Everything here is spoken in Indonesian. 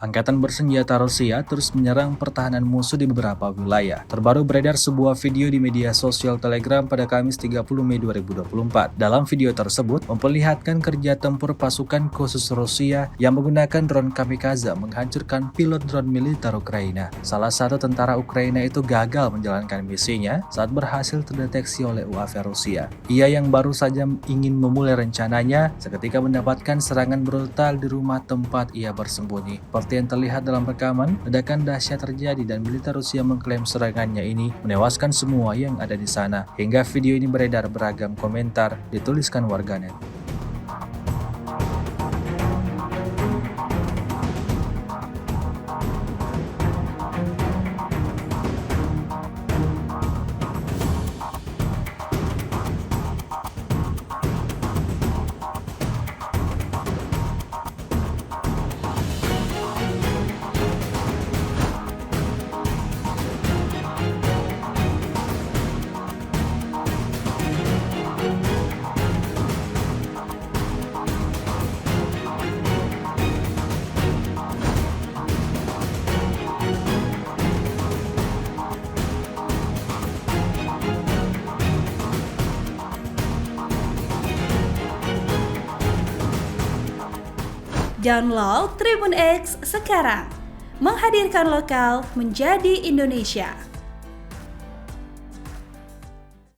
Angkatan bersenjata Rusia terus menyerang pertahanan musuh di beberapa wilayah. Terbaru beredar sebuah video di media sosial Telegram pada Kamis 30 Mei 2024. Dalam video tersebut, memperlihatkan kerja tempur pasukan khusus Rusia yang menggunakan drone kamikaze menghancurkan pilot drone militer Ukraina. Salah satu tentara Ukraina itu gagal menjalankan misinya saat berhasil terdeteksi oleh UAV Rusia. Ia yang baru saja ingin memulai rencananya seketika mendapatkan serangan brutal di rumah tempat ia bersembunyi. Seperti yang terlihat dalam rekaman, ledakan dahsyat terjadi dan militer Rusia mengklaim serangannya ini menewaskan semua yang ada di sana. Hingga video ini beredar beragam komentar dituliskan warganet. Download Tribun X sekarang, menghadirkan lokal menjadi Indonesia.